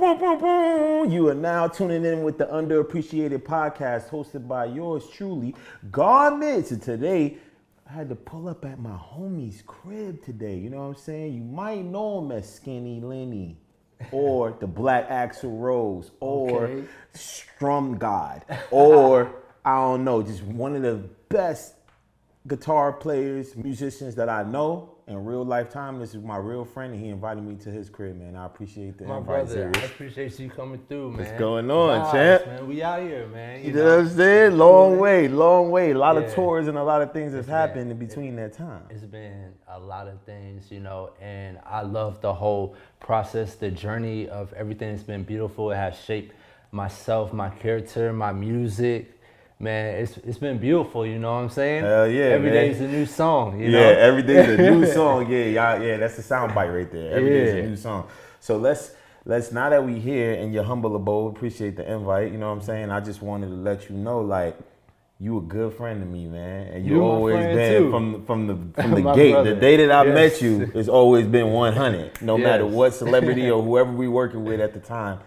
boom, boom, boom. You are now tuning in with the Underappreciated Podcast hosted by yours truly, Garments. And today, I had to pull up at my homie's crib today. You know what I'm saying? You might know him as Skinny Lenny or the Black Axel Rose or Strum God or, I don't know, just one of the best guitar players, musicians that I know in real lifetime. This is my real friend, and he invited me to his crib, man. I appreciate the invite, brother. Xeryus. I appreciate you coming through, man. What's going on, Vibes, champ? Man, we out here, man. You know what I'm saying? Long way. A lot of Yeah. tours and a lot of things have happened in between that time. It's been a lot of things, and I love the whole process, the journey of everything. It's been beautiful. It has shaped myself, my character, my music. Man, it's been beautiful, you know what I'm saying? Hell yeah, Every man. day's a new song, you know? Yeah, every day's a new song. Yeah, that's the sound bite right there. Every day's a new song. So let's now that we here in your humble abode, appreciate the invite, you know what I'm saying? I just wanted to let you know, like, you a good friend to me, man. And you always been from the gate. brother. The day that I met you, it's always been 100. No matter what celebrity or whoever we working with at the time.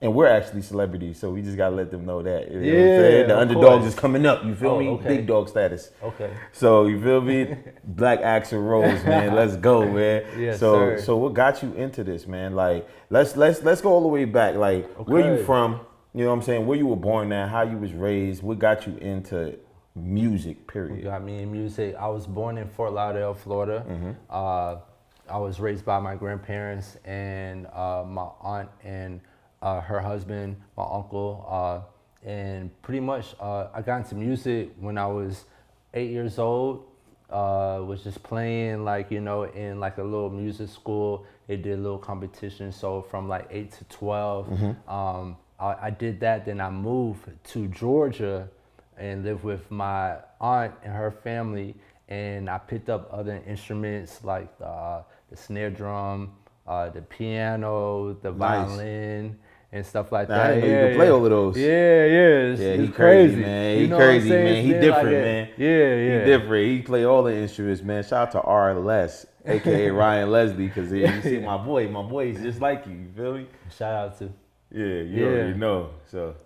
And we're actually celebrities, so we just gotta let them know that. You know what I'm saying? The underdogs is coming up, you feel me? Okay. Big dog status. Okay. So you feel me? Black Axel Rose, man. Let's go, man. Yes, so sir. so what got you into this, man? Like let's go all the way back. Like where you from? You know what I'm saying? Where you were born at, how you was raised, what got you into music, period? You got me in music. I was born in Fort Lauderdale, Florida. I was raised by my grandparents and my aunt and her husband, my uncle, and pretty much I got into music when I was 8 years old. Was just playing in like a little music school. They did a little competition. So from like 8 to 12, I did that. Then I moved to Georgia and lived with my aunt and her family. And I picked up other instruments like the snare drum, the piano, the violin. And stuff like that. I didn't know you could play all of those. It's crazy, man. He crazy, man. He different, man. Yeah. He different. He play all the instruments, man. Shout out to R. Les, a.ka. Ryan Leslie, because you see my boy is just like you feel me? Shout out to. Yeah, you already know. So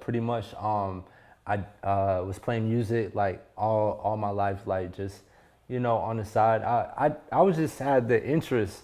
pretty much I was playing music like all my life, like just on the side. I was just had the interest.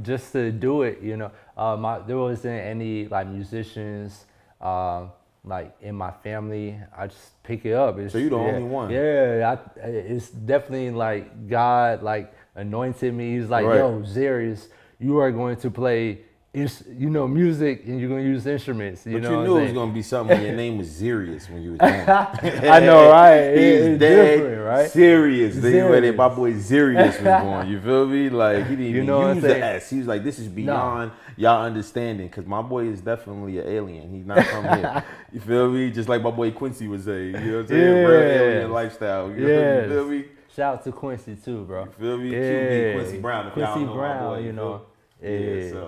Just to do it, there wasn't any like musicians like in my family. I just pick it up. So you the only one? Yeah, it's definitely like God like anointed me. He's like, yo, Xeryus, you are going to play music and you're going to use instruments. You knew it was going to be something when your name was Xeryus when you was young. I know, right? He's dead right? serious. My boy Xeryus was born. You feel me? Like, he didn't even use the S. He was like, this is beyond y'all understanding, because my boy is definitely an alien. He's not from here. You feel me? Just like my boy Quincy was saying. You know what I'm saying? Real alien lifestyle. You feel me? Shout out to Quincy too, bro. You feel me? QB Quincy Brown. If y'all know my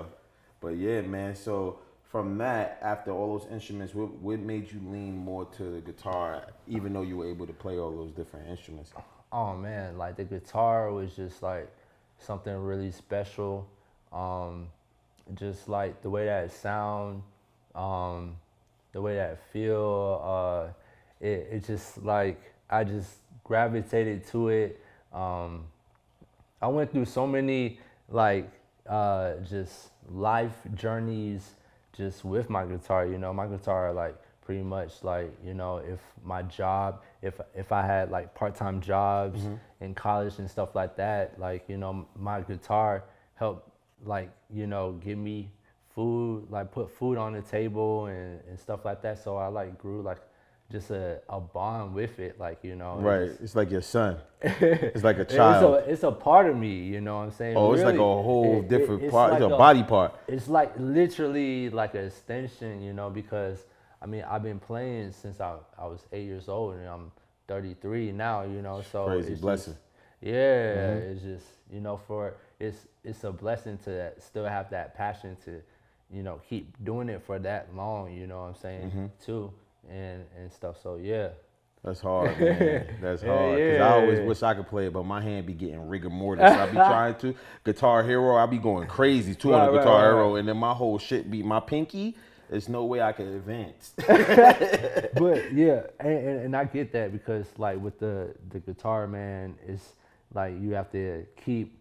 boy, But yeah, man, so from that, after all those instruments, what made you lean more to the guitar, even though you were able to play all those different instruments? Oh man, like the guitar was just like something really special. Just like the way that it sound, the way that it feel, it just like, I just gravitated to it. I went through so many like just life journeys just with my guitar. My guitar like pretty much like, if my job, if I had like part-time jobs in college and stuff like that, like, my guitar helped like, give me food, like put food on the table and stuff like that. So I like grew like just a bond with it, like, Right, it's like your son. It's like a child. It's a part of me, you know what I'm saying? Oh, it's like a whole different part. It's a body part. It's like literally like an extension, because I mean, I've been playing since I was 8 years old, and I'm 33 now, so crazy it's blessing. It's just, it's a blessing to still have that passion to, keep doing it for that long, you know what I'm saying, too, and stuff. So yeah. That's hard, man. That's Yeah, hard. Because I always wish I could play it, but my hand be getting rigor mortis. I be trying to. Guitar Hero, I be going crazy too on the Guitar Hero. And then my whole shit be my pinky. There's no way I can advance. But yeah, and I get that because like with the guitar, man, it's like you have to keep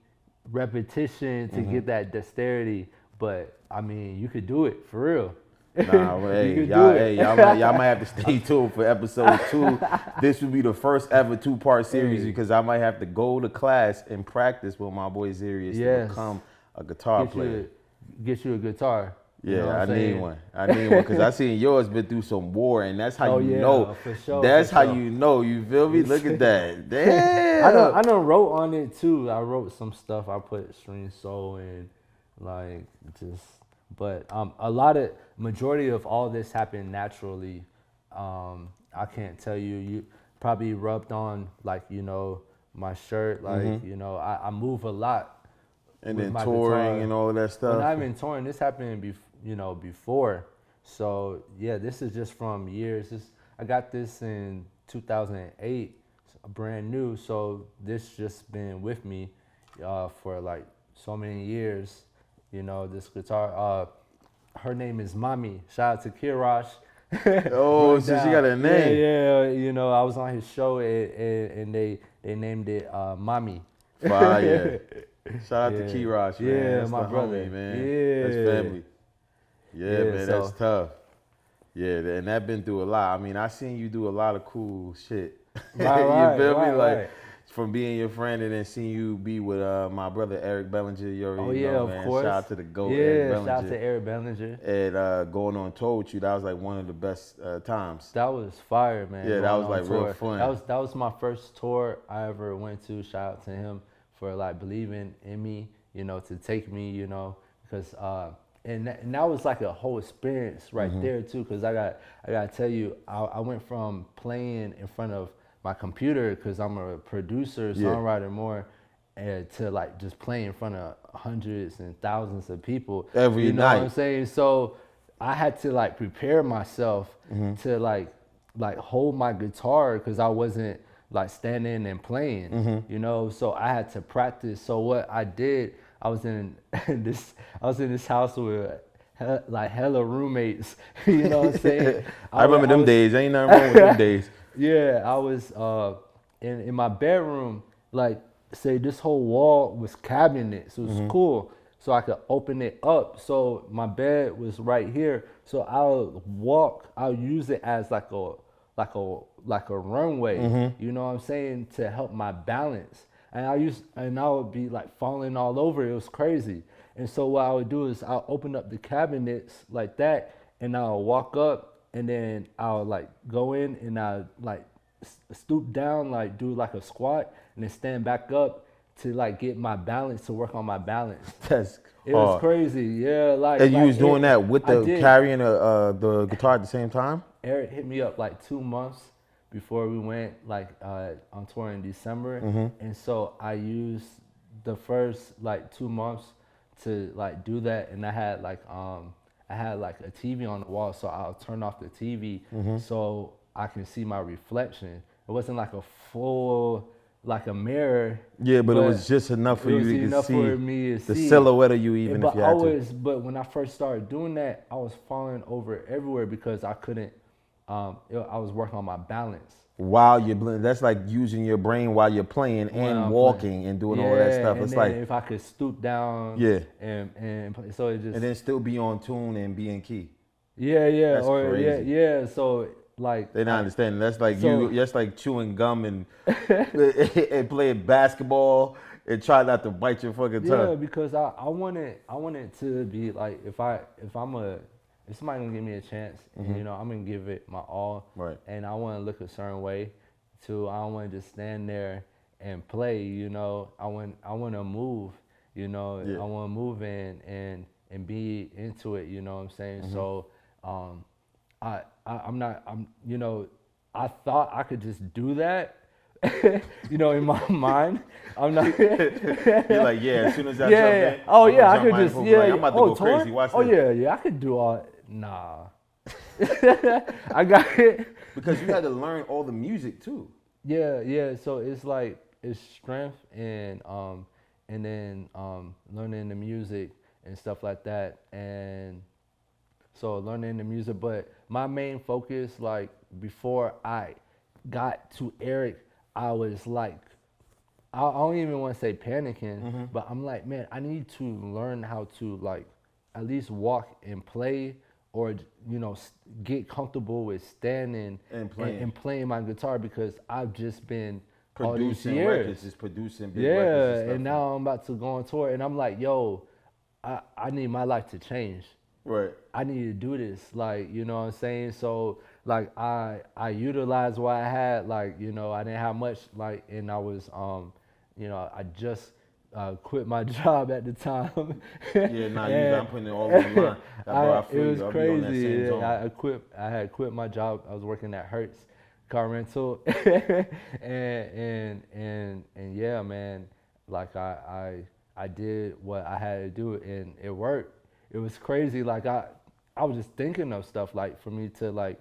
repetition to get that dexterity. But I mean, you could do it for real. Nah, well, y'all might have to stay tuned for episode 2. This will be the first ever 2-part series because I might have to go to class and practice with my boy Xeryus to become a guitar player. Get you a guitar. Yeah, you know I need one. I need one because I seen yours been through some war, and that's how you know. For sure, that's how you know. You feel me? Look at that. Damn. I done wrote on it too. I wrote some stuff. I put string soul and like just. But majority of all this happened naturally. I can't tell you. You probably rubbed on like my shirt. Like I move a lot. And then touring guitar. And all of that stuff. Well, not even touring. This happened before. So yeah, this is just from years. I got this in 2008, brand new. So this just been with me for like so many years. This guitar, her name is Mommy. Shout out to Kirash. Oh, so she got a name. Yeah, I was on his show and they named it Mommy. Fire. Shout out to Kirash, man. Yeah, that's my brother. Homie, man. Yeah. That's family. Yeah, man, that's tough. Yeah, and that been through a lot. I mean, I seen you do a lot of cool shit. Right, you feel me? Like, right. From being your friend and then seeing you be with my brother Eric Bellinger. You already know, man. Of course. Shout out to the GOAT, yeah, Eric Bellinger. Shout out to Eric Bellinger. And going on tour with you, that was like one of the best times. That was fire, man. Yeah, that was like real fun. That was my first tour I ever went to. Shout out to him for like believing in me, to take me, because and that was like a whole experience right there too. Because I gotta tell you, I went from playing in front of my computer because I'm a producer, songwriter more, and to like just playing in front of hundreds and thousands of people every night. You know what I'm saying? So I had to like prepare myself to like hold my guitar because I wasn't like standing and playing, So I had to practice. So what I did, I was in this house with like hella roommates. You know what I'm saying? I remember them days. Ain't nothing wrong with them days. Yeah, I was in my bedroom, like say this whole wall was cabinets. It was cool. So I could open it up. So my bed was right here. So I'll use it as like a runway. You know what I'm saying? To help my balance. And I would be like falling all over. It was crazy. And so what I would do is I'll open up the cabinets like that and I'll walk up. And then I'll like go in and I'll like stoop down, like do like a squat and then stand back up to like get my balance, to work on my balance. It was crazy, yeah. And you was doing that with carrying the guitar at the same time? Eric hit me up like 2 months before we went like on tour in December. And so I used the first like 2 months to like do that. And I had like a TV on the wall, so I'll turn off the TV so I can see my reflection. It wasn't like a full, like a mirror. Yeah, but it was just enough for you to see the silhouette of you, even if you had to. But when I first started doing that, I was falling over everywhere because I couldn't. I was working on my balance. While you're playing, that's like using your brain while you're playing and walking and doing all that stuff. It's like if I could stoop down, and play, so it just and then still be on tune and be in key. Yeah, that's crazy. yeah. So like they not understanding. That's like that's like chewing gum and and playing basketball and try not to bite your fucking tongue. Yeah, because I want it to be like if somebody gonna give me a chance, and, I'm gonna give it my all. Right. And I want to look a certain way, too. I don't want to just stand there and play. I want to move. I want to move and be into it. You know what I'm saying? So, I thought I could just do that. In my mind, I'm not. You're like, as soon as I jump in, I could just, like, I'm about to go crazy. Watch this. I could do all. Nah, I got it. Because you had to learn all the music too. Yeah. So it's like it's strength and then learning the music and stuff like that. And so learning the music, but my main focus, like before I got to Eric, I was like, I don't even want to say panicking, but I'm like, man, I need to learn how to like at least walk and play, or get comfortable with standing and playing my guitar, because I've just been all these Producing years. records, just producing big records and stuff. And now I'm about to go on tour, and I'm like, yo, I need my life to change. Right. I need to do this, like, you know what I'm saying? So like I utilized what I had, like, I didn't have much, like, and I was I just quit my job at the time. Yeah, I'm putting it all on the line. It was crazy. I had quit my job. I was working at Hertz car rental. and yeah, man, like I did what I had to do, and it worked. It was crazy. Like I was just thinking of stuff, like for me to like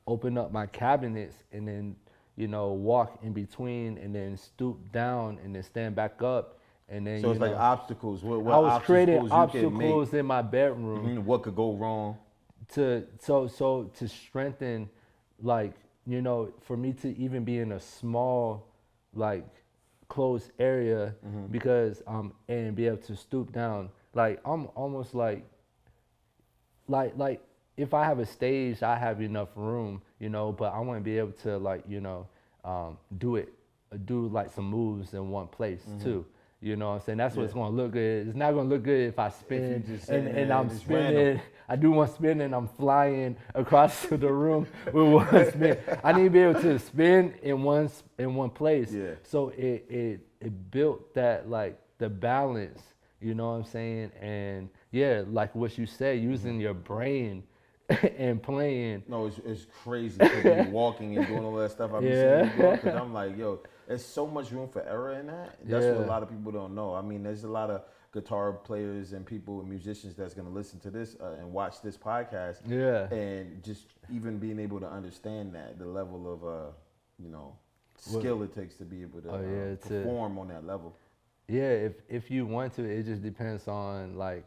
open up my cabinets and then walk in between and then stoop down and then stand back up, and then so it's like obstacles. What I was creating obstacles obstacles in my bedroom. What could go wrong? To strengthen, like, for me to even be in a small, like, closed area, because and be able to stoop down. Like I'm almost like if I have a stage, I have enough room, but I want to be able to like, do like some moves in one place too. You know what I'm saying? That's what's going to look good. It's not going to look good if I spin and I'm spinning. Random. I do one spin and I'm flying across the room with one spin. I need to be able to spin in one place. Yeah. So it built that, like, the balance, you know what I'm saying? And yeah, like what you said, using your brain and playing. No, it's crazy to be walking and doing all that stuff. I've been seeing you doing, because I'm like, yo, there's so much room for error in that. That's what a lot of people don't know. I mean, there's a lot of guitar players and people and musicians that's going to listen to this and watch this podcast. Yeah. And just even being able to understand that, the level of, skill it takes to be able to perform on that level. Yeah, if you want to, it just depends on like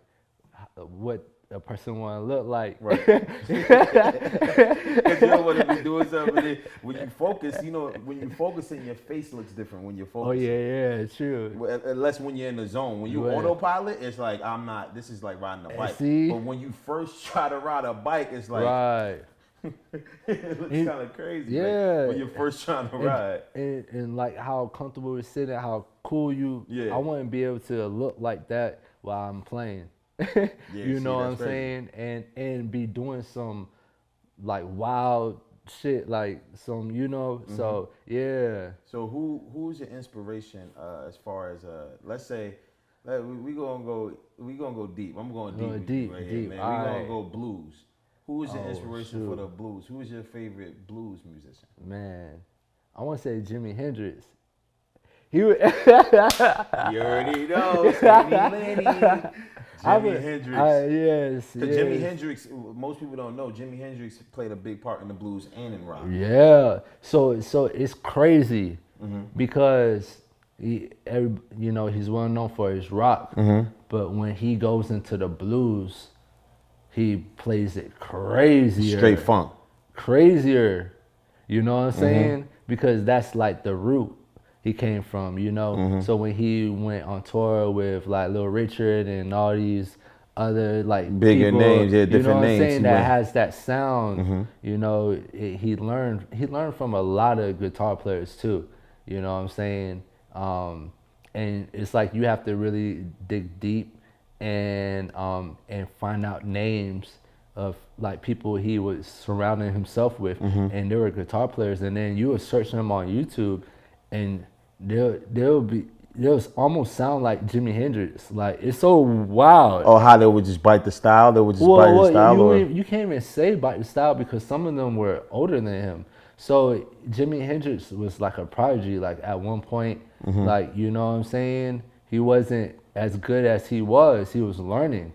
what a person want to look like. Right. Because you don't want to be doing something. When you focus, when you focusing, your face looks different when you're focusing. Oh yeah, true. Unless when you're in the zone. When you autopilot, it's like, I'm not, this is like riding a bike. See? But when you first try to ride a bike, it's like, right. It looks kind of crazy. Yeah. Like, when you're first trying to ride. And like how comfortable you're sitting, how cool you. Yeah. I want to be able to look like that while I'm playing. You know what I'm saying? And be doing some like wild shit, like some, so yeah. So who's your inspiration as far as let's say we gonna go deep. I'm going deep right here, man. We gonna go blues. Who is your inspiration for the blues? Who is your favorite blues musician? Man, I want to say Jimi Hendrix. He would you already know, Jimi Hendrix. Yes. Jimi Hendrix, most people don't know, Jimi Hendrix played a big part in the blues and in rock. Yeah. So it's crazy because he's well known for his rock, but when he goes into the blues, he plays it crazier. Straight funk. Crazier. You know what I'm saying? Because that's like the root he came from, So when he went on tour with like Little Richard and all these other like bigger people, names, different names, you know what I'm saying, that has that sound, he learned from a lot of guitar players too, you know what I'm saying? And it's like you have to really dig deep and find out names of like people he was surrounding himself with, and they were guitar players, and then you would search them on YouTube, and they'll almost sound like Jimi Hendrix. Like, it's so wild. Oh, how they would just bite the style? They would just bite the style? You can't even say bite the style because some of them were older than him. So Jimi Hendrix was like a prodigy, like at one point, like, you know what I'm saying? He wasn't as good as he was learning.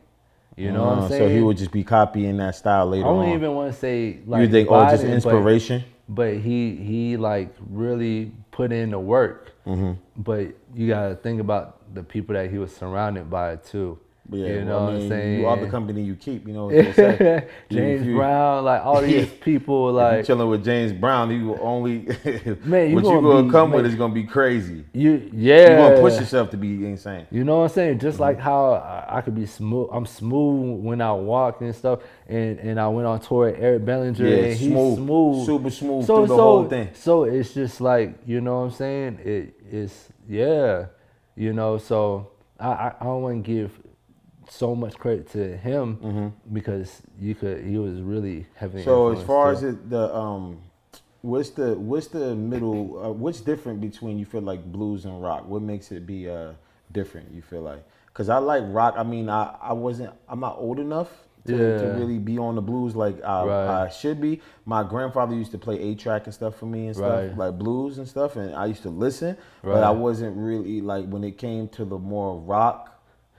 You know what I'm saying? So he would just be copying that style later on. I don't even want to say like you think, just inspiration? But he like really put in the work. But you gotta think about the people that he was surrounded by too. But yeah, you know what I'm saying? You are the company you keep. You know what they say. James Brown, like all these people, like if you're chilling with James Brown, you will only man, what you gonna come with is gonna be crazy. You're gonna push yourself to be insane. You know what I'm saying? Just like how I could be smooth. I'm smooth when I walk and stuff. And I went on tour with Eric Bellinger, and he's smooth, super smooth through the whole thing. So it's just like, you know what I'm saying? It's you know. So I don't want to give so much credit to him because he was really heavily. So as far as what's the middle? What's different between you feel like blues and rock? What makes it be different? You feel like? Because I like rock. I mean, I'm not old enough to really be on the blues like I should be. My grandfather used to play 8-track and stuff for me and stuff, like blues and stuff, and I used to listen, but I wasn't really like when it came to the more rock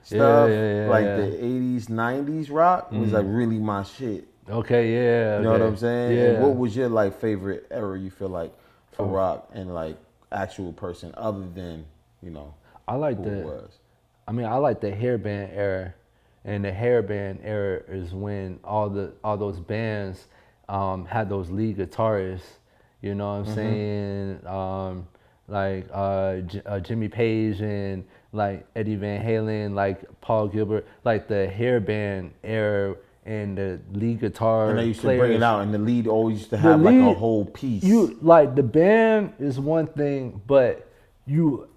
stuff, like the 80s, 90s rock was like really my shit. Okay, yeah. You know what I'm saying? Yeah. And what was your like favorite era you feel like for rock and like actual person other than, you know, I like who it was? I mean, I like the hairband era. And the hairband era is when all those bands had those lead guitarists, you know what I'm saying? Like Jimmy Page and like Eddie Van Halen, like Paul Gilbert, like the hairband era and the lead guitar. And they used players. to bring it out, and the lead always used to have like a whole piece. You like the band is one thing, but you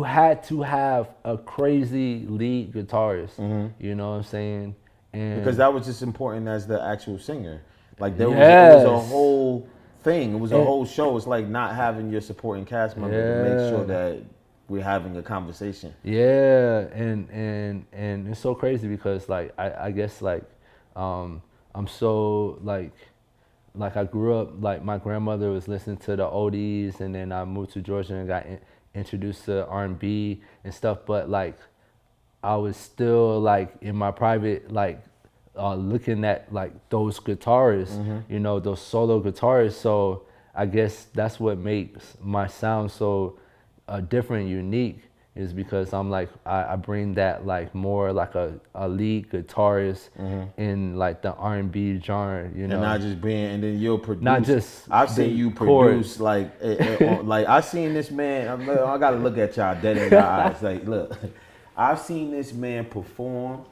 had to have a crazy lead guitarist. You know what I'm saying? And because that was just important as the actual singer. Like there was, it was a whole thing. It was a whole show. It's like not having your supporting cast member to make sure that we're having a conversation. Yeah, and it's so crazy because like I guess like I'm so like I grew up like my grandmother was listening to the oldies, and then I moved to Georgia and got introduced to R&B and stuff, but like I was still like in my private like looking at like those guitarists, you know, those solo guitarists. So I guess that's what makes my sound so different and unique, is because I'm like I bring that like more like a lead guitarist in like the R&B genre, you know. And not just being, and then you'll produce. Not just I've seen you produce like like I seen this man. I gotta look at y'all dead in your eyes. Like, look, I've seen this man perform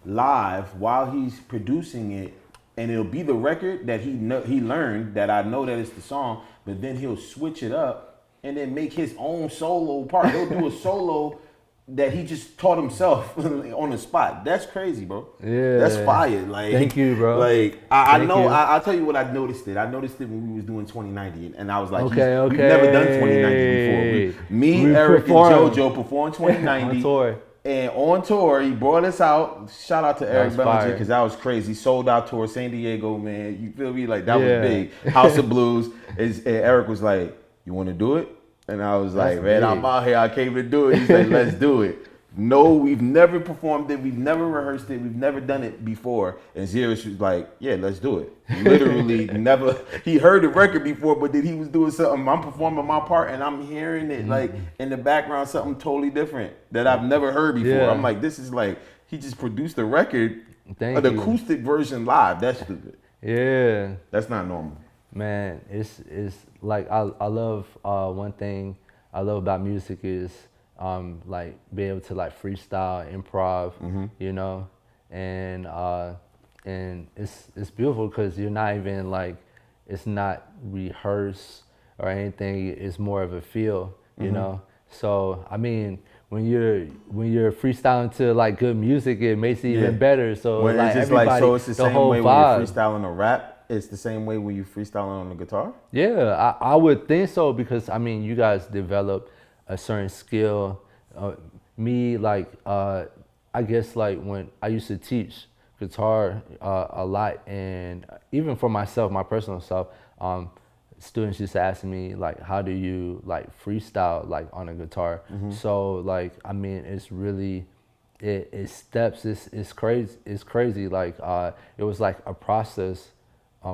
live while he's producing it, and it'll be the record that he learned that I know that it's the song, but then he'll switch it up and then make his own solo part. He'll do a solo that he just taught himself on the spot. That's crazy, bro. Yeah, that's fire. Like, thank you, bro. Like, I know. I'll tell you what I noticed it. I noticed it when we was doing 2090, and I was like, okay. We've never done 2090 before. Me, Eric, and JoJo performed 2090 on tour. And on tour, he brought us out. Shout out to Eric Bellinger, because that was crazy. Sold out tour, San Diego, man. You feel me? Like, that was big. House of Blues. And Eric was like, you want to do it? And I was like, man, I'm out here. I can't even do it. He's like, let's do it. No, we've never performed it. We've never rehearsed it. We've never done it before. And Xeryus was like, yeah, let's do it. Literally never. He heard the record before, but then he was doing something. I'm performing my part, and I'm hearing it like in the background, something totally different that I've never heard before. Yeah. I'm like, this is like, he just produced a record, an acoustic version live. That's stupid. Yeah. That's not normal. Man, it's like I love one thing I love about music is like being able to like freestyle, improv, you know, and it's beautiful because you're not even like, it's not rehearsed or anything. It's more of a feel, you know. So I mean, when you're freestyling to like good music, it makes it even better. So when like it's just everybody, like, so it's the same way vibe. when you're freestyling a rap. It's the same way when you freestyling on the guitar? Yeah, I would think so, because I mean, you guys develop a certain skill. Me, like, I guess like when I used to teach guitar a lot, and even for myself, my personal self, students used to ask me like, how do you like freestyle like on a guitar? So like, I mean, it's really it steps. It's crazy. It's crazy. Like it was like a process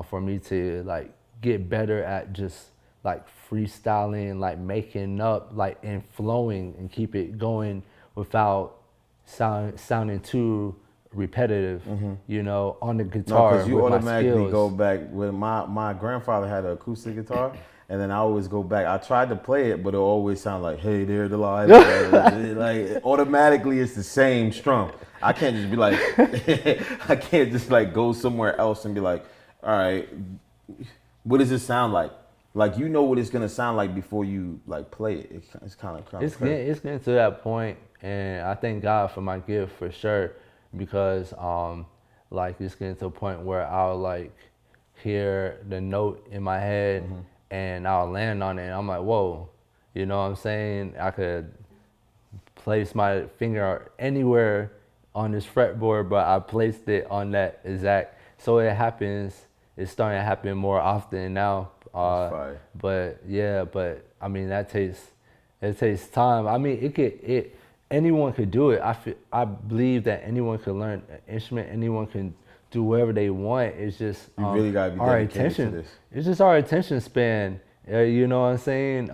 for me to like get better at just like freestyling, like making up, like and flowing and keep it going without sounding too repetitive, you know, on the guitar. Because you with my automatically skills. go back. When my grandfather had an acoustic guitar, and then I always go back. I tried to play it, but it always sound like, "Hey, there, the line." Like automatically, it's the same strum. I can't just be like, I can't just like go somewhere else and be like, "All right, what does it sound like?" Like you know what it's gonna sound like before you like play it. It's kind of It's getting to that point, and I thank God for my gift for sure, because like it's getting to a point where I'll like hear the note in my head and I'll land on it and I'm like, whoa, you know what I'm saying? I could place my finger anywhere on this fretboard, but I placed it on that exact. So it happens. It's starting to happen more often now. But yeah, but I mean it takes time. I mean anyone could do it. I believe that anyone could learn an instrument. Anyone can do whatever they want. It's just you really gotta be our dedicated attention. to this. It's just our attention span. You know what I'm saying?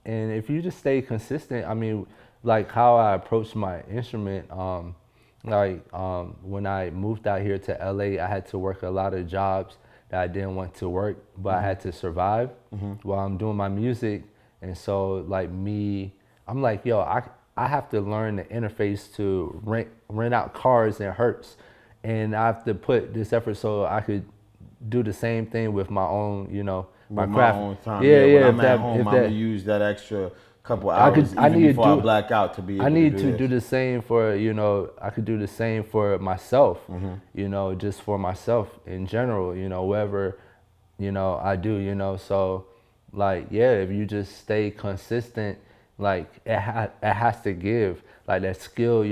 And if you just stay consistent, I mean, like how I approach my instrument. When I moved out here to LA, I had to work a lot of jobs that I didn't want to work, but I had to survive while I'm doing my music. And so like I'm like, yo, I have to learn the interface to rent out cars and Hertz. And I have to put this effort so I could do the same thing with my own, you know, my craft. My own time. Yeah. When I'm at home, I'm gonna use that extra couple hours before I black out to be able to do this. I need to do the same for, you know, I could do the same for myself, you know, just for myself in general, you know, whatever, you know, I do, you know. So like, yeah, if you just stay consistent, like it has to give. Like that skill,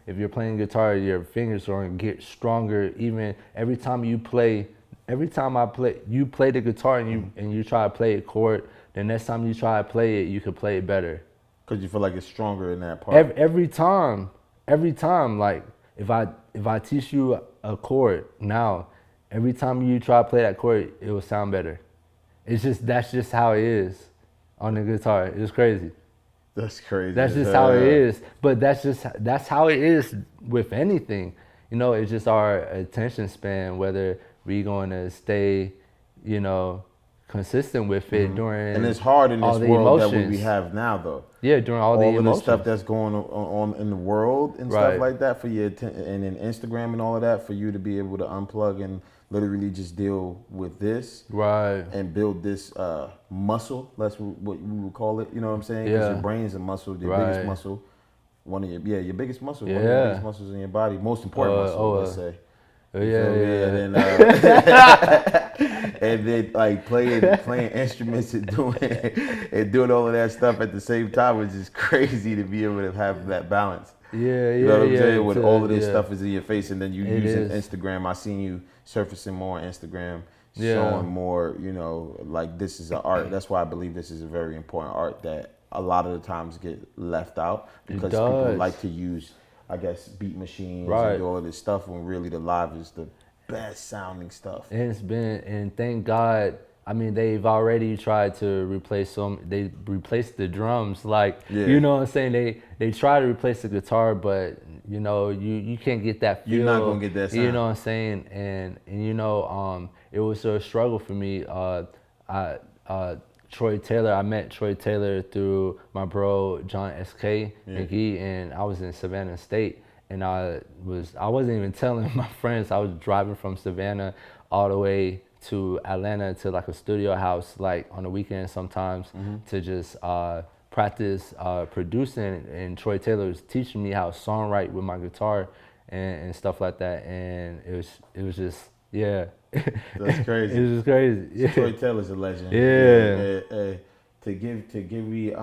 if you're playing guitar, your fingers are gonna get stronger. Even every time you play the guitar and you try to play a chord, the next time you try to play it, you could play it better. Because you feel like it's stronger in that part. Every time, like if I teach you a chord now, every time you try to play that chord, it will sound better. That's just how it is on the guitar. It's crazy. That's crazy. That's just how it is. But that's how it is with anything. You know, it's just our attention span, whether we going to stay, you know, consistent with it during. And it's hard in this world emotions that we have now, though. Yeah, during all the emotions. All of the stuff that's going on in the world and stuff like that for your and in Instagram and all of that, for you to be able to unplug and literally just deal with this, right, and build this muscle. That's what we would call it. You know what I'm saying? Because your brain's a muscle, your biggest muscle. Your biggest muscle. One of the biggest muscles in your body. Most important muscle, let's say. And then like playing instruments and doing all of that stuff at the same time, which is crazy to be able to have that balance. You know what I'm saying? When all of this stuff is in your face, and then you using Instagram. I seen you surfacing more on Instagram, showing more. You know, like this is an art. That's why I believe this is a very important art that a lot of the times get left out because people like to use, I guess, beat machines and do all of this stuff when really the live is the best sounding stuff. And thank God, I mean, they've already tried to replace they replaced the drums, like, you know what I'm saying? They try to replace the guitar, but you know, you can't get that feel. You're not gonna get that sound. You know what I'm saying? And you know, it was a struggle for me. Troy Taylor, I met Troy Taylor through my bro John S.K. McGee, and I was in Savannah State, and I wasn't even telling my friends. I was driving from Savannah all the way to Atlanta to like a studio house, like on the weekend sometimes, to just practice producing. And Troy Taylor was teaching me how to songwrite with my guitar and stuff like that, and it was just That's crazy. It was just crazy. Troy Taylor's a legend. To give me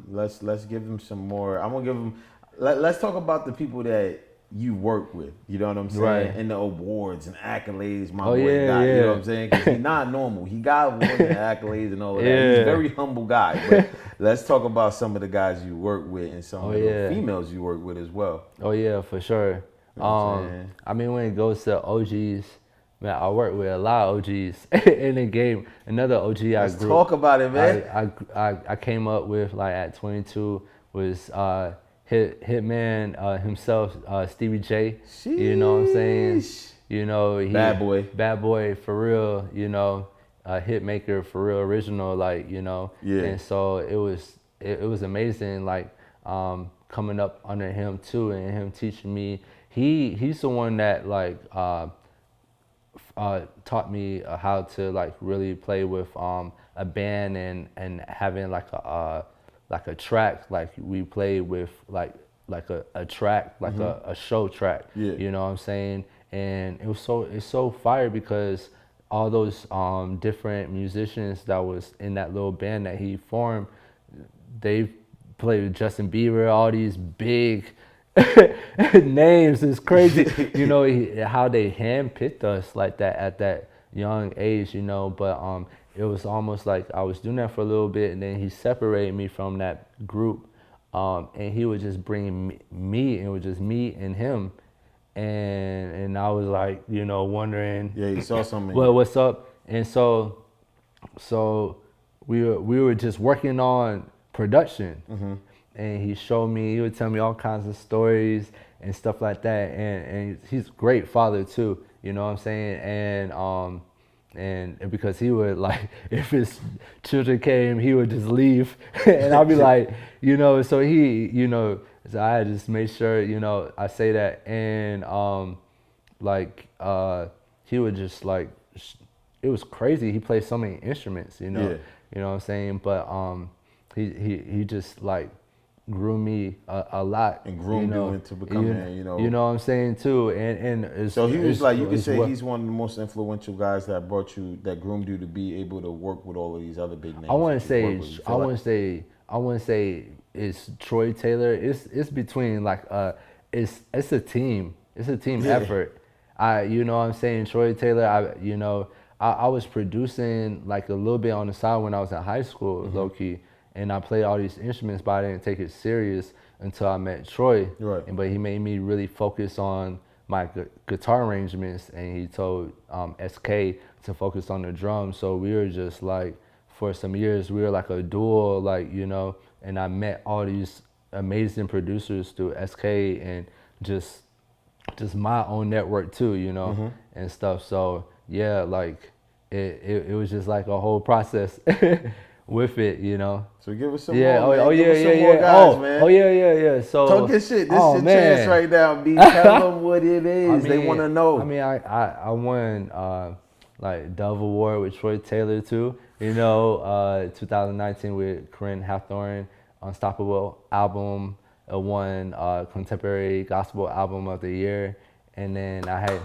let's give them some more. I'm gonna give them. Let's talk about the people that you work with. You know what I'm saying? Right. And the awards and accolades my Oh, boy yeah, got. yeah. You know what I'm saying? Because he's not normal. He got awards and accolades and all of that. Yeah. He's a very humble guy. But let's talk about some of the guys you work with and some of the females you work with as well. Oh yeah, for sure. You know what I'm saying? I mean, when it goes to OGs, man, I work with a lot of OGs in the game. Another OG Let's talk about it, man. I came up with like at 22 was Hitman himself, Stevie J. Sheesh. You know what I'm saying? You know, Bad boy for real. You know, hit maker for real, original. Like, you know. Yeah. And so it was amazing. Like coming up under him too, and him teaching me. He's the one that like taught me how to like really play with a band and having like a track, like we play with like a track, like a show track. Yeah. You know what I'm saying? And it's so fire because all those different musicians that was in that little band that he formed, they played with Justin Bieber, all these big names. Is crazy. You know how they handpicked us like that at that young age, you know. But it was almost like I was doing that for a little bit, and then he separated me from that group, and he would just bring me, and it was just me and him, and I was like, you know, wondering. Yeah, you saw something. Well, what's up? And so we were just working on production. And he showed me, he would tell me all kinds of stories and stuff like that. And he's a great father too, you know what I'm saying? And because he would like, if his children came, he would just leave. And I'd be like, you know, so he, you know, so I had to just make sure, you know, I say that. And he would just like, it was crazy. He played so many instruments, you know, you know what I'm saying? But he just like, grew me a lot and groomed you into becoming, you know what I'm saying too, and so he was like, you could say he's one of the most influential guys that groomed you to be able to work with all of these other big names. I wouldn't say it's Troy Taylor. It's between like it's a team. It's a team effort. You know what I'm saying, Troy Taylor. I was producing like a little bit on the side when I was in high school, low key. And I played all these instruments, but I didn't take it serious until I met Troy. Right. But he made me really focus on my guitar arrangements, and he told SK to focus on the drums. So we were just like, for some years, we were like a duo, like, you know, and I met all these amazing producers through SK and just my own network too, you know, and stuff. So yeah, like it was just like a whole process. With it, you know. So give us some more, man. More guys, man. Yeah. So talk your shit. This is your chance right now, B. Tell them what it is. I mean, they want to know. I mean, I won like Dove Award with Troy Taylor too. You know, 2019 with Corinne Hathorn, Unstoppable album. I won Contemporary Gospel Album of the Year, and then I had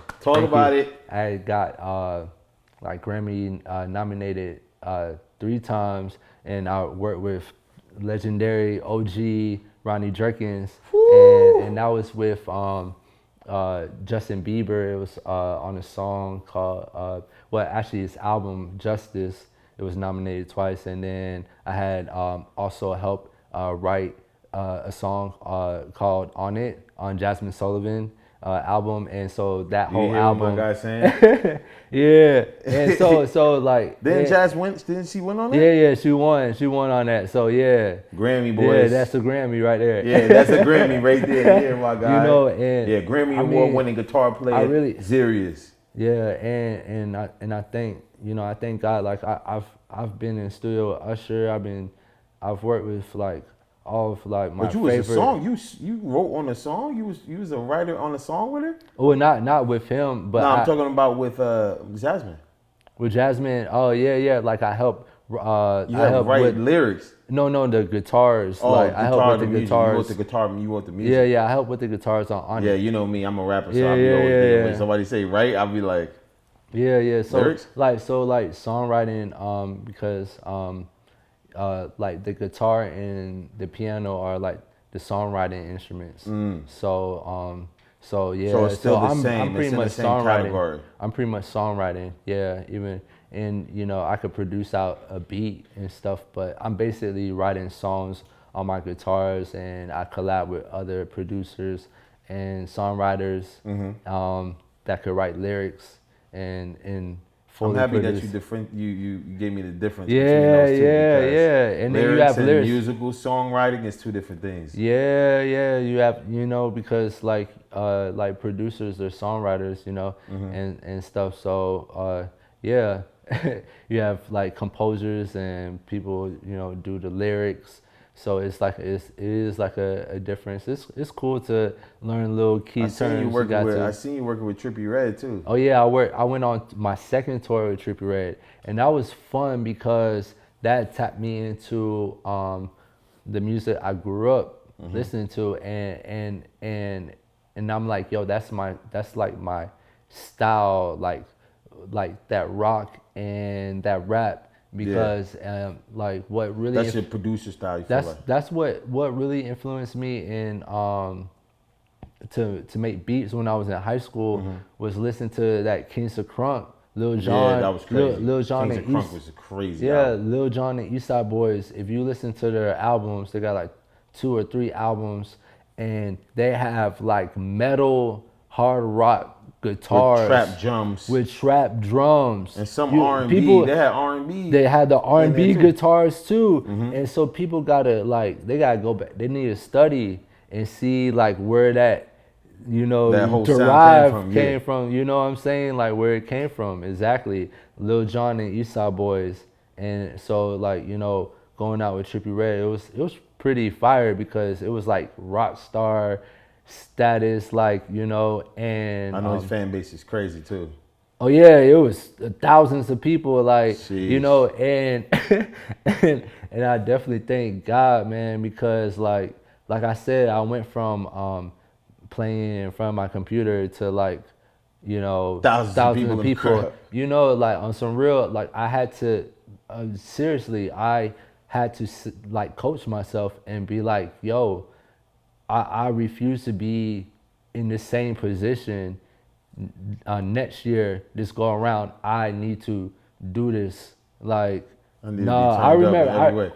I got like Grammy nominated 3 times, and I worked with legendary OG Ronnie Jerkins, and that was with Justin Bieber. It was on a song called, actually his album Justice. It was nominated twice, and then I had also helped write a song called On It on Jasmine Sullivan album, and so that whole album. My guy saying? Yeah, and so like. Didn't Jazz win? Didn't she win on that? Yeah, she won. She won on that. So yeah. Grammy boys. Yeah, that's a Grammy right there. Yeah, that's a Grammy right there. Yeah, my guy. You know, and Grammy award-winning guitar player. Xeryus. Yeah, and I think, you know, I thank God. Like I've been in studio with Usher. I've worked with like all of like my favorite. But you was a song. You wrote on a song. You was a writer on a song with her. Well, not with him, but I'm talking about with Jasmine. With Jasmine, oh yeah. Like I helped. You helped write with lyrics. No, the guitars. Oh, like I helped with the guitars. You wrote the guitar. You wrote the music. Yeah. I helped with the guitars on Yeah, it. you know me. I'm a rapper, so I'll be always thinking when somebody say write, I'll be like. Yeah. So lyrics? like songwriting, because like the guitar and the piano are like the songwriting instruments. So So yeah, So it's still the I'm same. pretty It's in much the same songwriting. category. I'm pretty much songwriting. Yeah, even and I could produce out a beat and stuff, but I'm basically writing songs on my guitars, and I collab with other producers and songwriters that could write lyrics and I'm fully happy produce. that you gave me the difference between Yeah, those two, yeah, because yeah. And then you lyrics have and lyrics. musical songwriting is two different things. Yeah, yeah, you have, because like producers, they're songwriters, and stuff. So yeah, you have like composers and people, do the lyrics. So it is like a difference. It's cool to learn little key terms. I seen you working with Trippie Redd too. Oh yeah, I went on my second tour with Trippie Redd, and that was fun because that tapped me into the music I grew up listening to, and I'm like, yo, that's like my style, like that rock and that rap, because like what really that's your producer style. You feel like that's what really influenced me in to make beats when I was in high school, was listening to that Kings of Crunk, Lil Jon. Yeah, that was crazy. Lil Jon Kings and of Crunk was a crazy Yeah, album. Lil Jon and Eastside Boys. If you listen to their albums, they got like 2 or 3 albums, and they have like metal, hard rock guitars with trap drums and some R&B. They had R&B. They had the R&B guitars too, and so people they gotta go back. They need to study and see like where that that whole derived came from. You know what I'm saying? Like where it came from exactly. Lil Jon and Eastside Boys, and so like going out with Trippie Redd, it was pretty fire because it was like rock star status, like and I know his fan base is crazy too. Oh yeah, it was thousands of people, like Jeez. and I definitely thank God, man, because like I said, I went from playing in front of my computer to like thousands of people like on some real, like I had to seriously, I had to like coach myself and be like, yo, I refuse to be in the same position next year, this go around. I need to do this. Like, I remember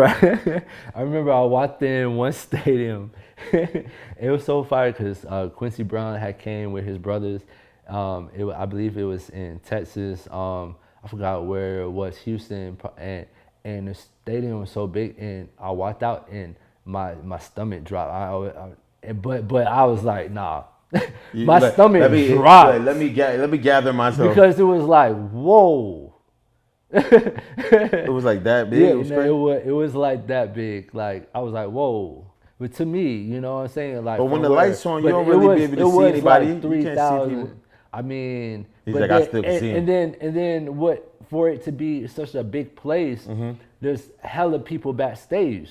I walked in one stadium. It was so fire because Quincy Brown had came with his brothers. I believe it was in Texas. I forgot where it was, Houston, and the stadium was so big. And I walked out and my stomach dropped. But I was like, nah. My stomach dropped. Let me gather myself, because it was like, whoa. It was like that big. Yeah, it was like that big. Like I was like, whoa. But to me, you know what I'm saying? Like, but when the lights on, you don't really be able to see anybody. Like 3,000. I mean, he's like, I still can see him. And then what? For it to be such a big place, there's hella people backstage.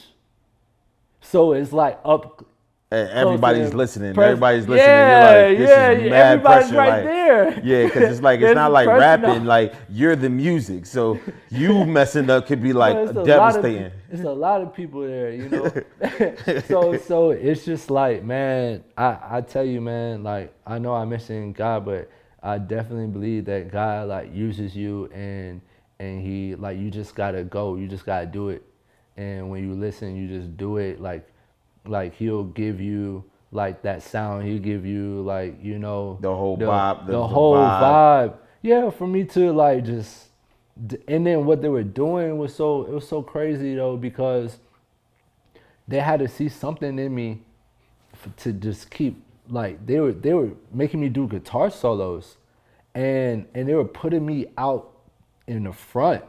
So it's like up. Everybody's listening. Everybody's listening. You're like, this is mad everybody's pressure. Right like, there. Yeah, because it's like it's not like rapping. Like you're the music, so you messing up could be like devastating. It's a lot of people there, so it's just like, man, I tell you, man, like I know I mentioned God, but I definitely believe that God like uses you, and he like, you just gotta go, you just gotta do it, and when you listen, you just do it. Like he'll give you like that sound. He'll give you like the whole vibe. The whole vibe. Yeah, for me to like just. And then what they were doing was so crazy though, because they had to see something in me to just keep, like they were making me do guitar solos, and they were putting me out in the front.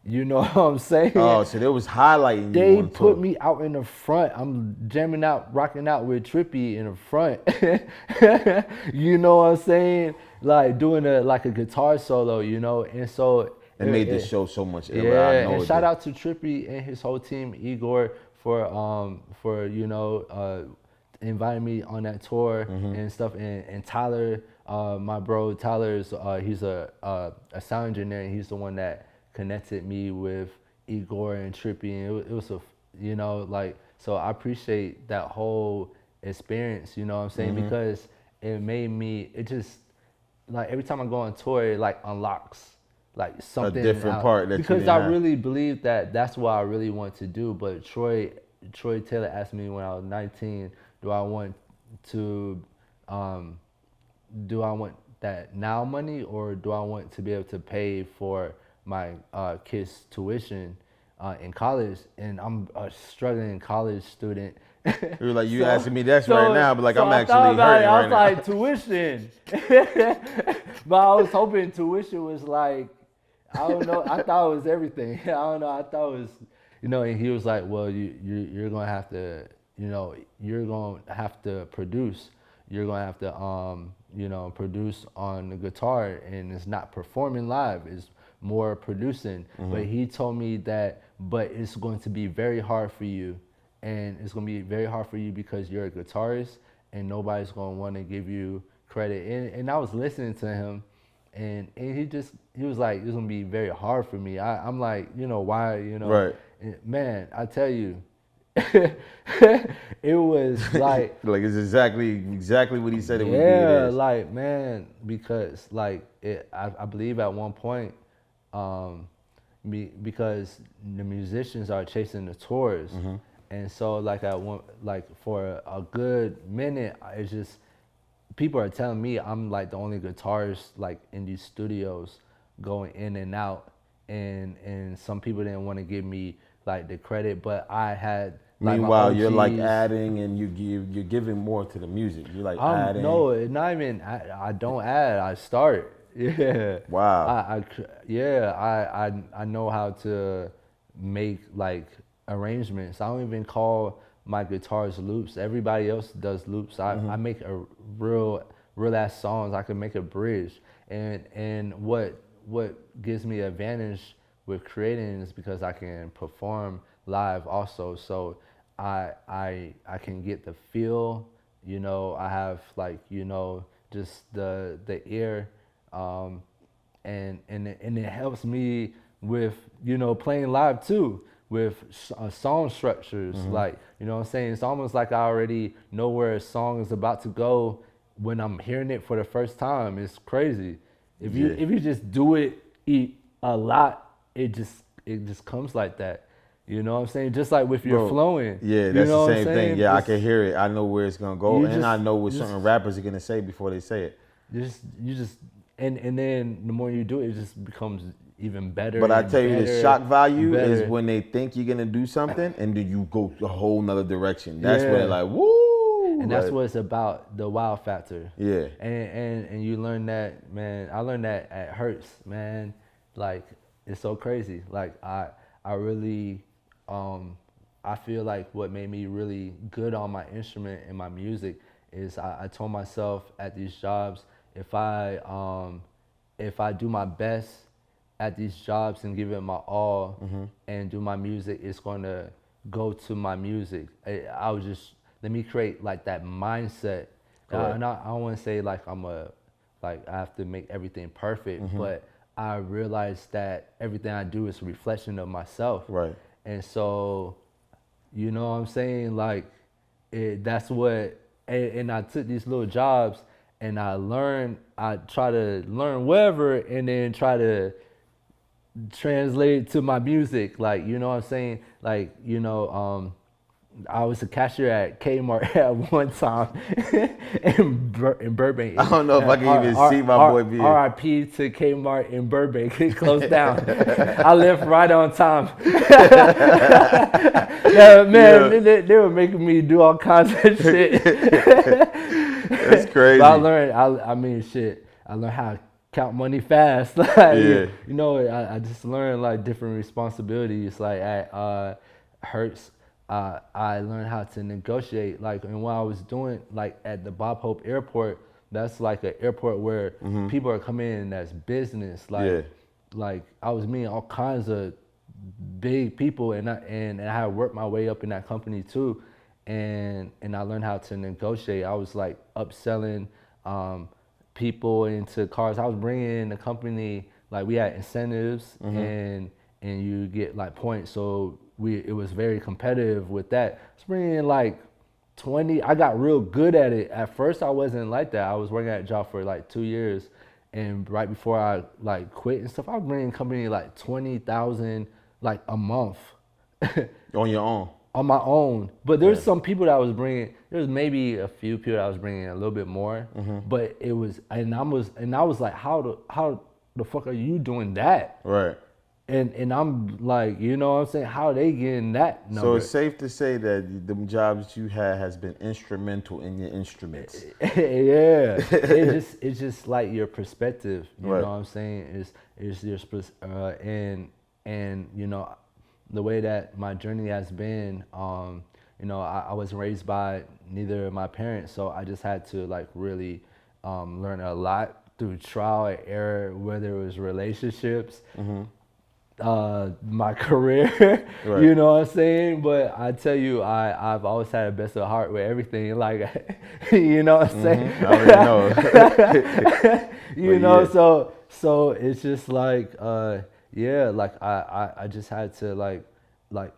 You know what I'm saying? Oh, so they was highlighting you. They put me out in the front. I'm jamming out, rocking out with Trippie in the front. You know what I'm saying? Like doing a guitar solo, and so it made the show so much iller. Yeah, and shout out to Trippie and his whole team, Igor, for inviting me on that tour and stuff, and Tyler, my bro Tyler's he's a sound engineer, and he's the one that connected me with Igor and Trippie, and it was so I appreciate that whole experience, you know what I'm saying? Because it made me, it just, like every time I go on tour, it like unlocks like something. A different part that you because didn't I have. really believe that that's what I really want to do. But Troy Taylor asked me when I was 19, do I want to, do I want that now money, or do I want to be able to pay for my kids' tuition in college? And I'm a struggling college student. You were like, you asking me this right now, but like I'm actually hurting I was right now. like, tuition. But I was hoping tuition was like, I don't know. I thought it was everything. I don't know. I thought it was, and he was like, well, you're going to have to, you're going to have to produce. You're going to have to, produce on the guitar, and it's not performing live. It's more producing. But he told me that, but it's going to be very hard for you. And it's going to be very hard for you because you're a guitarist and nobody's going to want to give you credit. And I was listening to him, and he was like, it's going to be very hard for me. I'm like, why, Right. And man, I tell you, it was like. Like it's exactly what he said it would be. Yeah, like, man, because like I believe at one point, because the musicians are chasing the tours. And so for a good minute, it's just, people are telling me I'm like the only guitarist like in these studios going in and out, and some people didn't want to give me like the credit, but I had. Like, meanwhile, you're like adding, and you're giving more to the music. You're like adding. No, it's not even. I don't add. I start. Yeah. Wow. I know how to make like arrangements. I don't even call my guitars loops. Everybody else does loops. I make a real ass songs. I can make a bridge. And what gives me advantage with creating is because I can perform live also. So I can get the feel. I have like just the ear, and it helps me with playing live too, with song structures. Like, what I'm saying, it's almost like I already know where a song is about to go when I'm hearing it for the first time. It's crazy. If you just do it a lot, it just comes like that. You know what I'm saying? Just like with your flowing. Yeah, that's the same thing. Yeah, I It's, can hear it. I know where it's gonna go, and I know what certain rappers are gonna say before they say it. And then the more you do it, it just becomes even better. But I tell you, the shock value is better. when they think you're gonna do something, and then you go a whole nother direction. That's when they're like, woo! And that's what it's about, the wow factor. Yeah. And you learn that, man. I learned that at Hertz, man. Like, it's so crazy. Like, I really, I feel like what made me really good on my instrument and my music is I told myself at these jobs, if I do my best at these jobs and give it my all and do my music, it's going to go to my music. I was just, let me create like that mindset. And I don't want to say like I have to make everything perfect, but I realized that everything I do is a reflection of myself. Right. And so, you know what I'm saying? Like, that's what, and I took these little jobs and I try to learn whatever and then try to translate it to my music. Like, you know what I'm saying? Like, I was a cashier at Kmart at one time in Burbank. I don't know if I can even see my boy being. RIP to Kmart in Burbank. It closed down. I left right on time. Man, they were making me do all kinds of shit. That's crazy. But I learned, I learned how to count money fast. Like, I just learned like different responsibilities. Like at Hertz, I learned how to negotiate. Like, and what I was doing, like at the Bob Hope Airport, that's like an airport where people are coming in as business. Like I was meeting all kinds of big people, and I had worked my way up in that company too, and I learned how to negotiate. I was like upselling people into cars. I was bringing in the company, like we had incentives and you get like points. So it was very competitive with that. I was bringing in like 20. I got real good at it. At first, I wasn't like that. I was working at a job for like 2 years, and right before I like quit and stuff, I was bringing company like 20,000 like a month. On your own. On my own. But there's some people that I was bringing. There's maybe a few people that I was bringing a little bit more. But it was, and I was like, how the fuck are you doing that? Right. And I'm like, you know what I'm saying? How are they getting that number? So it's safe to say that the jobs that you had has been instrumental in your instruments. Yeah. It's just like your perspective. You Right. know what I'm saying? It's your and you know, the way that my journey has been, you know, I was raised by neither of my parents, so I just had to like really learn a lot through trial and error, whether it was relationships, my career, Right. you know what I'm saying? But I tell you, I've always had a best of heart with everything, like, you know what I'm saying? I already know. You know, so it's just like, yeah, like I just had to like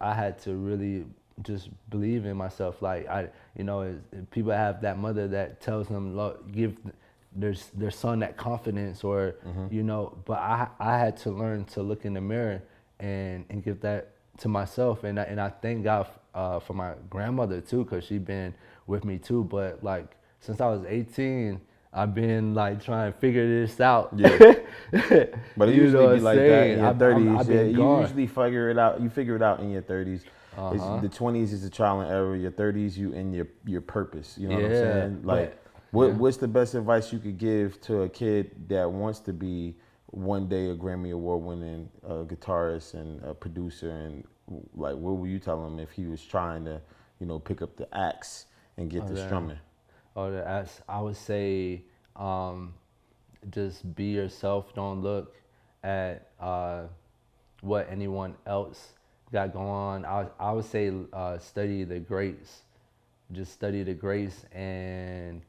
I had to really just believe in myself. Like you know, people have that mother that tells them, give their son that confidence, or you know, but I had to learn to look in the mirror and give that to myself, and I thank God for my grandmother too, because she been with me too. But like since I was 18, I've been like trying to figure this out. Yeah. But it You usually know be what like I'm that saying? in your I've 30s. been You gone. usually figure it out. You figure it out in your 30s. The 20s is a trial and error. Your 30s, you in your purpose. You know what I'm saying? Like, what's the best advice you could give to a kid that wants to be one day a Grammy Award winning guitarist and a producer, and like, what would you tell him if he was trying to, you know, pick up the axe and get to strumming? I would say, just be yourself. Don't look at what anyone else got going on. I would say study the greats. Just study the greats and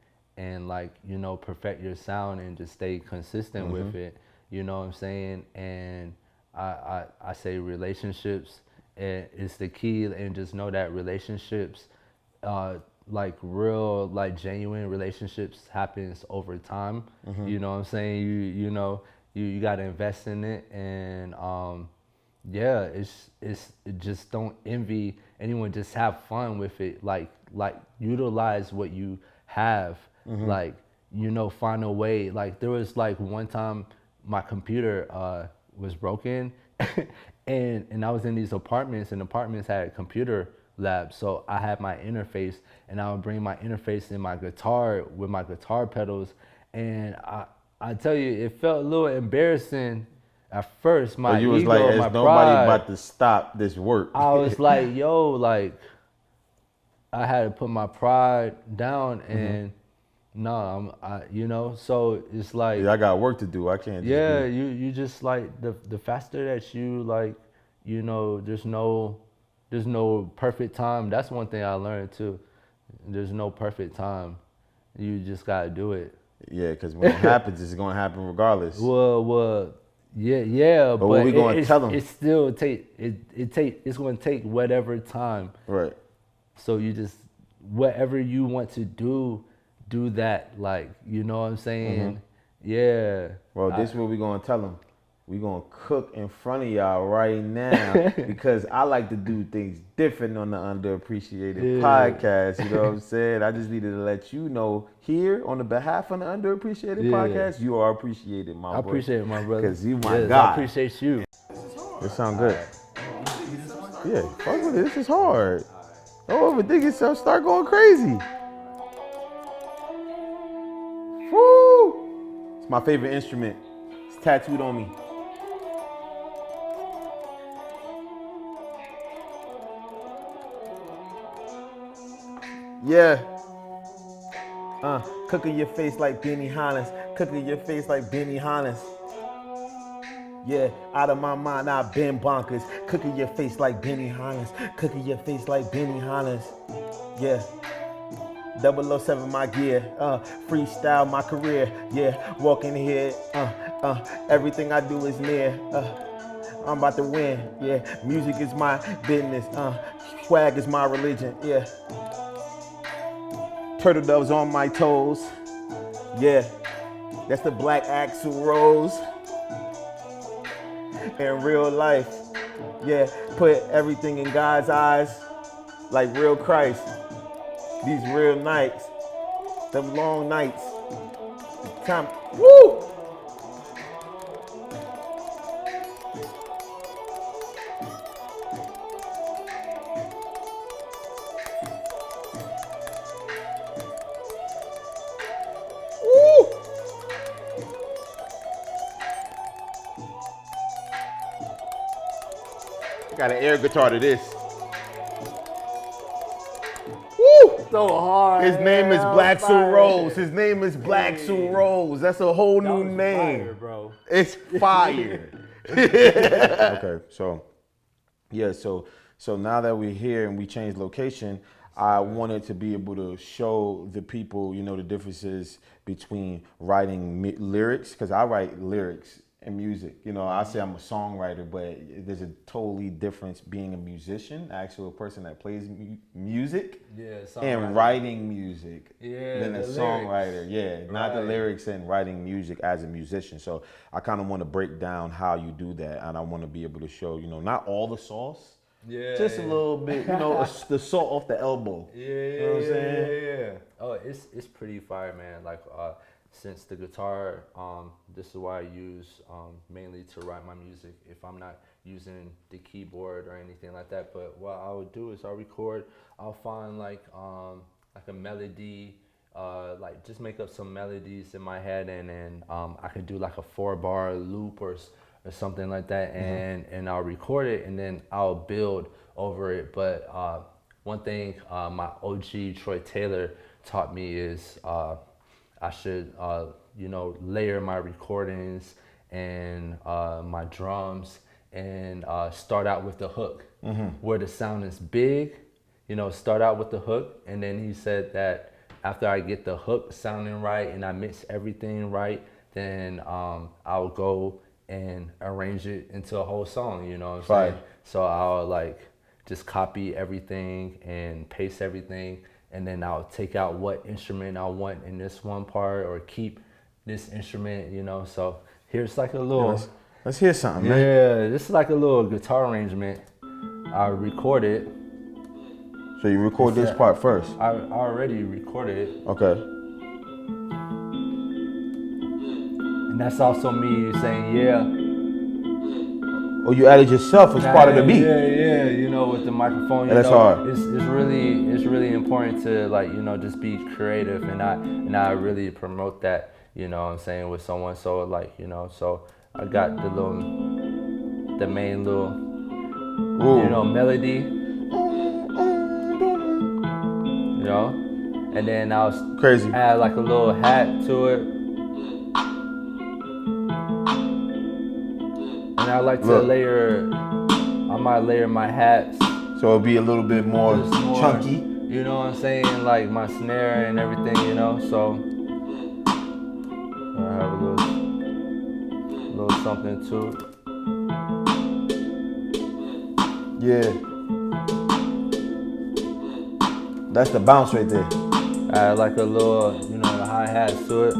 like, you know, perfect your sound and just stay consistent with it. You know what I'm saying? And I say relationships is the key, and just know that relationships, like real, like genuine relationships happens over time. You know what I'm saying? You know, you got to invest in it, and yeah, it's just don't envy anyone. Just have fun with it. Like utilize what you have. Like, you know, find a way. Like there was like one time my computer was broken, and I was in these apartments, and apartments had a computer lab. So I had my interface, and I would bring my interface in my guitar with my guitar pedals, and I tell you, it felt a little embarrassing at first. My You was ego, like, my "There's pride. nobody about to stop this work." I was like, yo, like I had to put my pride down, and no, you know, so it's like, I got work to do. I can't. yeah, you just like the faster that you, like, you know, there's no perfect time. That's one thing I learned too. There's no perfect time. You just gotta do it. Yeah, because when it happens, it's gonna happen regardless. Well, yeah. But what we gonna tell them? It still it's gonna take whatever time. Right. So you just, whatever you want to do that. Like, you know what I'm saying? Yeah. Well, this is what we gonna tell them. We gonna cook in front of y'all right now, because I like to do things different on the Underappreciated podcast. You know what I'm saying? I just needed to let you know here on the behalf of the Underappreciated podcast, you are appreciated, my boy. I appreciate it, my brother. Because you my I guy. appreciate you. It sound good. Yeah, fuck with it. This is hard. Don't overthink yourself. Start going crazy. Woo! It's my favorite instrument. It's tattooed on me. Yeah. Cooking your face like Benny Hannes. Cooking your face like Benny Hannes. Yeah, out of my mind, I've been bonkers. Cooking your face like Benny Hannes. Cooking your face like Benny Hannes. Yeah. 007 my gear, freestyle my career, yeah, walking here, everything I do is near, I'm about to win, yeah, music is my business, swag is my religion, yeah. Turtle doves on my toes. Yeah, that's the Black Axel Rose. In real life, yeah, put everything in God's eyes like real Christ. These real nights, them long nights. Time, woo! Got an air guitar to this. Woo! So hard. His name is Black Axel fire. Rose. His name is Black Axel Rose. That's a whole new name. Fire, bro. It's fire. Okay, so yeah, so now that we're here and we changed location, I wanted to be able to show the people, you know, the differences between writing lyrics, because I write lyrics and music. You know, I say I'm a songwriter, but there's a totally difference being a musician, actually a person that plays music, and writing music than a songwriter. Yeah, not the lyrics and writing music as a musician. So I kind of want to break down how you do that, and I want to be able to show, you know, not all the sauce. Yeah, just a little bit, you know, the salt off the elbow. Yeah, you know what I'm saying? Yeah. Oh, it's pretty fire, man. Like, since the guitar, this is what I use mainly to write my music. If I'm not using the keyboard or anything like that, but what I would do is I'll record. I'll find like a melody, like just make up some melodies in my head, and then I could do like a 4-bar loop or something like that, and I'll record it, and then I'll build over it. But one thing my OG Troy Taylor taught me is I should you know, layer my recordings and my drums, and start out with the hook where the sound is big. You know, start out with the hook, and then he said that after I get the hook sounding right and I mix everything right, then I'll go and arrange it into a whole song, you know what I'm saying? So I'll like just copy everything and paste everything, and then I'll take out what instrument I want in this one part, or keep this instrument, you know? So here's like a little... Let's hear something, man. Yeah, this is like a little guitar arrangement. I record it. So you record this part first? I already recorded it. Okay. And that's also me saying, yeah. Oh, you added yourself as part of the beat. Yeah, you know, with the microphone. You that's know, hard. It's really important to, like, you know, just be creative, and I really promote that, you know what I'm saying, with someone. So like, you know, so I got the main little, you know, melody, you know, and then I'll add like a little hat to it. And I like to layer, I might layer my hats. So it'll be a little bit more chunky. You know what I'm saying? Like my snare and everything, you know? So I have a little something too. Yeah. That's the bounce right there. I add like a little, you know, the hi-hats to it.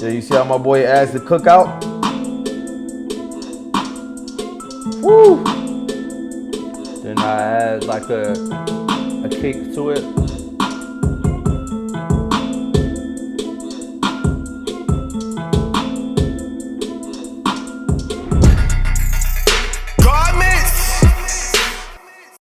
Yeah, you see how my boy adds the cookout? Woo! Then I add like a kick to it.